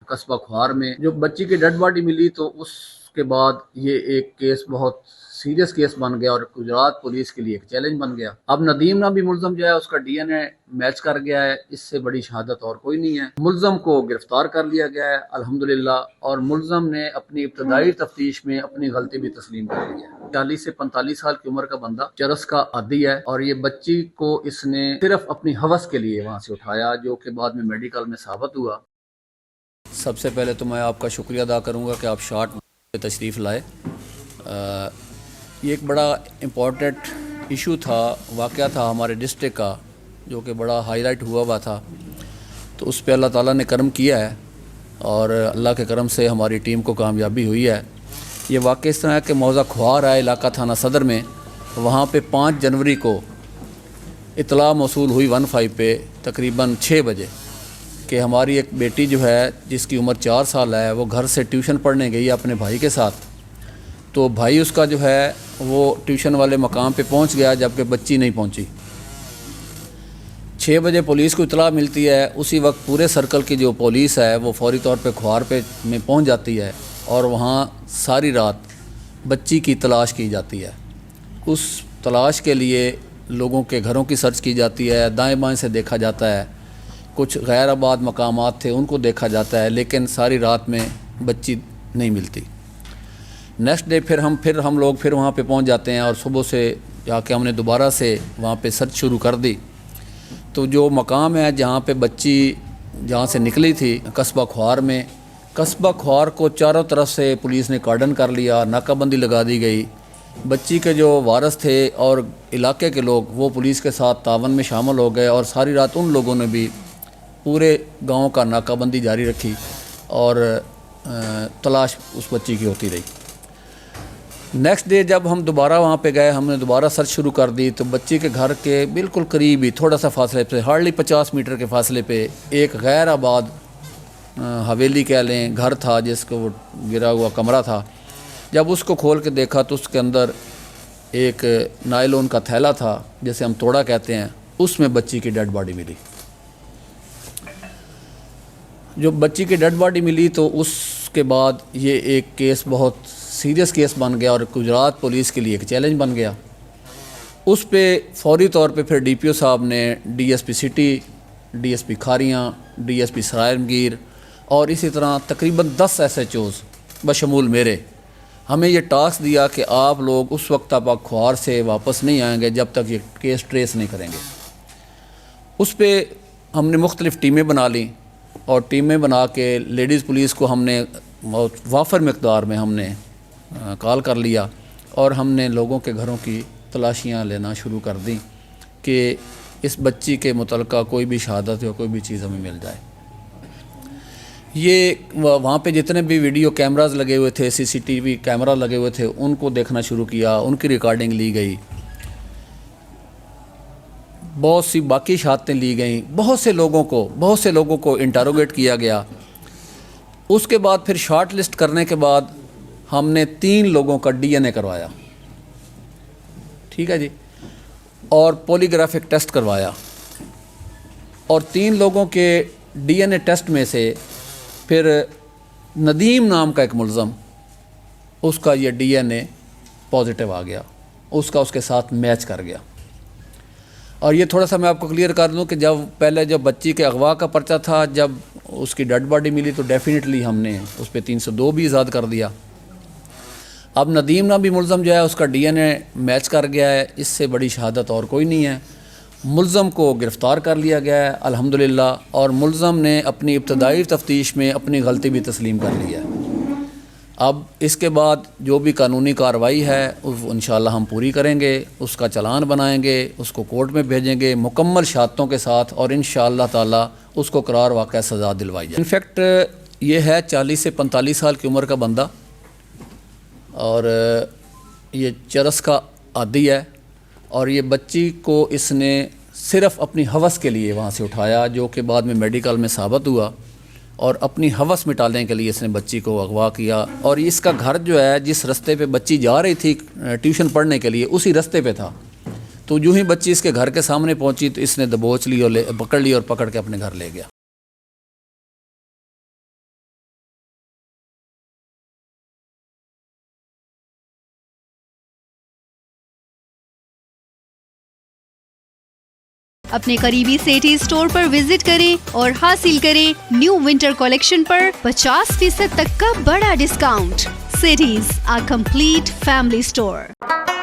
قصبہ کھوار میں جو بچی کی ڈیڈ باڈی ملی تو اس کے بعد یہ ایک کیس بہت سیریس کیس بن گیا اور گجرات پولیس کے لیے ایک چیلنج بن گیا۔ اب ندیم نامی ملزم جو ہے اس کا ڈی این اے میچ کر گیا ہے، اس سے بڑی شہادت اور کوئی نہیں ہے۔ ملزم کو گرفتار کر لیا گیا ہے الحمدللہ، اور ملزم نے اپنی ابتدائی تفتیش میں اپنی غلطی بھی تسلیم کر لی ہے۔ 40 سے 45 سال کی عمر کا بندہ چرس کا عادی ہے، اور یہ بچی کو اس نے صرف اپنی ہوس کے لیے وہاں سے اٹھایا، جو کہ بعد میں میڈیکل میں ثابت ہوا۔ سب سے پہلے تو میں آپ کا شکریہ ادا کروں گا کہ آپ شارٹ میں تشریف لائے۔ یہ ایک بڑا امپورٹنٹ ایشو تھا، واقعہ تھا ہمارے ڈسٹرکٹ کا، جو کہ بڑا ہائی لائٹ ہوا تھا، تو اس پہ اللہ تعالیٰ نے کرم کیا ہے اور اللہ کے کرم سے ہماری ٹیم کو کامیابی ہوئی ہے۔ یہ واقعہ اس طرح ہے کہ موضع کھوار ہے، علاقہ تھانہ صدر میں، وہاں پہ 5 جنوری کو اطلاع موصول ہوئی 15 پہ تقریباً 6 بجے کہ ہماری ایک بیٹی جو ہے جس کی عمر 4 سال ہے، وہ گھر سے ٹیوشن پڑھنے گئی ہے اپنے بھائی کے ساتھ، تو بھائی اس کا جو ہے وہ ٹیوشن والے مقام پہ پہنچ گیا جبکہ بچی نہیں پہنچی۔ 6 بجے پولیس کو اطلاع ملتی ہے، اسی وقت پورے سرکل کی جو پولیس ہے وہ فوری طور پہ کھوار پہ میں پہنچ جاتی ہے، اور وہاں ساری رات بچی کی تلاش کی جاتی ہے۔ اس تلاش کے لیے لوگوں کے گھروں کی سرچ کی جاتی ہے، دائیں بائیں سے دیکھا جاتا ہے، کچھ غیر آباد مقامات تھے ان کو دیکھا جاتا ہے، لیکن ساری رات میں بچی نہیں ملتی۔ نیکسٹ ڈے پھر ہم لوگ وہاں پہ پہنچ جاتے ہیں، اور صبح سے جا کے ہم نے دوبارہ سے وہاں پہ سرچ شروع کر دی۔ تو جو مقام ہے جہاں پہ بچی جہاں سے نکلی تھی قصبہ کھوار میں، قصبہ کھوار کو چاروں طرف سے پولیس نے کارڈن کر لیا، ناکہ بندی لگا دی گئی۔ بچی کے جو وارث تھے اور علاقے کے لوگ وہ پولیس کے ساتھ تعاون میں شامل ہو گئے، اور ساری رات ان لوگوں نے بھی پورے گاؤں کا ناکہ بندی جاری رکھی اور تلاش اس بچی کی ہوتی رہی۔ نیکسٹ ڈے جب ہم دوبارہ وہاں پہ گئے، ہم نے دوبارہ سرچ شروع کر دی، تو بچی کے گھر کے بالکل قریب ہی تھوڑا سا فاصلے پہ، ہارڈلی 50 میٹر کے فاصلے پہ ایک غیر آباد حویلی کہہ لیں گھر تھا، جس کو وہ گرا ہوا کمرہ تھا۔ جب اس کو کھول کے دیکھا تو اس کے اندر ایک نائلون کا تھیلا تھا جسے ہم توڑا کہتے ہیں، اس میں بچی کی ڈیڈ باڈی ملی۔ جو بچی کی ڈیڈ باڈی ملی تو اس کے بعد یہ ایک کیس بہت سیریس کیس بن گیا اور گجرات پولیس کے لیے ایک چیلنج بن گیا۔ اس پہ فوری طور پہ پھر ڈی پی او صاحب نے D S P city, D S P Kharian, D S P Sarai Alamgir اور اسی طرح تقریباً 10 ایس ایچ اوز بشمول میرے ہمیں یہ ٹاسک دیا کہ آپ لوگ اس وقت تک کھوار سے واپس نہیں آئیں گے جب تک یہ کیس ٹریس نہیں کریں گے۔ اس پہ ہم نے مختلف ٹیمیں بنا لیں، اور ٹیمیں بنا کے لیڈیز پولیس کو ہم نے وافر مقدار میں ہم نے کال کر لیا، اور ہم نے لوگوں کے گھروں کی تلاشیاں لینا شروع کر دیں کہ اس بچی کے متعلقہ کوئی بھی شہادت یا کوئی بھی چیز ہمیں مل جائے۔ یہ وہاں پہ جتنے بھی ویڈیو کیمراز لگے ہوئے تھے، سی سی ٹی وی کیمرہ لگے ہوئے تھے، ان کو دیکھنا شروع کیا، ان کی ریکارڈنگ لی گئی، بہت سی باقی شہادتیں لی گئیں، بہت سے لوگوں کو انٹروگیٹ کیا گیا۔ اس کے بعد پھر شارٹ لسٹ کرنے کے بعد ہم نے 3 لوگوں کا ڈی این اے کروایا، ٹھیک ہے جی، اور پولیگرافک ٹیسٹ کروایا، اور 3 لوگوں کے ڈی این اے ٹیسٹ میں سے پھر ندیم نام کا ایک ملزم، اس کا یہ ڈی این اے پازیٹیو آ گیا، اس کے ساتھ میچ کر گیا۔ اور یہ تھوڑا سا میں آپ کو کلیئر کر دوں کہ جب بچی کے اغوا کا پرچہ تھا، جب اس کی ڈیڈ باڈی ملی تو ڈیفینیٹلی ہم نے اس پہ 302 بھی ایجاد کر دیا۔ اب ندیم نامی ملزم جو ہے اس کا ڈی این اے میچ کر گیا ہے، اس سے بڑی شہادت اور کوئی نہیں ہے۔ ملزم کو گرفتار کر لیا گیا ہے الحمدللہ، اور ملزم نے اپنی ابتدائی تفتیش میں اپنی غلطی بھی تسلیم کر لی ہے۔ اب اس کے بعد جو بھی قانونی کارروائی ہے انشاءاللہ ہم پوری کریں گے، اس کا چلان بنائیں گے، اس کو کورٹ میں بھیجیں گے مکمل شہادتوں کے ساتھ، اور انشاءاللہ تعالی اس کو قرار واقع سزا دلوائی جائے۔ انفیکٹ یہ ہے 40 سے 45 سال کی عمر کا بندہ، اور یہ چرس کا عادی ہے، اور یہ بچی کو اس نے صرف اپنی ہوس کے لیے وہاں سے اٹھایا، جو کہ بعد میں میڈیکل میں ثابت ہوا، اور اپنی ہوس مٹانے کے لیے اس نے بچی کو اغوا کیا۔ اور اس کا گھر جو ہے جس رستے پہ بچی جا رہی تھی ٹیوشن پڑھنے کے لیے اسی رستے پہ تھا، تو جو ہی بچی اس کے گھر کے سامنے پہنچی تو اس نے دبوچ لی اور پکڑ لی اور پکڑ کے اپنے گھر لے گیا۔ اپنے قریبی سیٹھی اسٹور پر وزٹ کریں اور حاصل کریں نیو ونٹر کلیکشن پر 50% تک کا بڑا discount. سیٹھیز، a complete family store.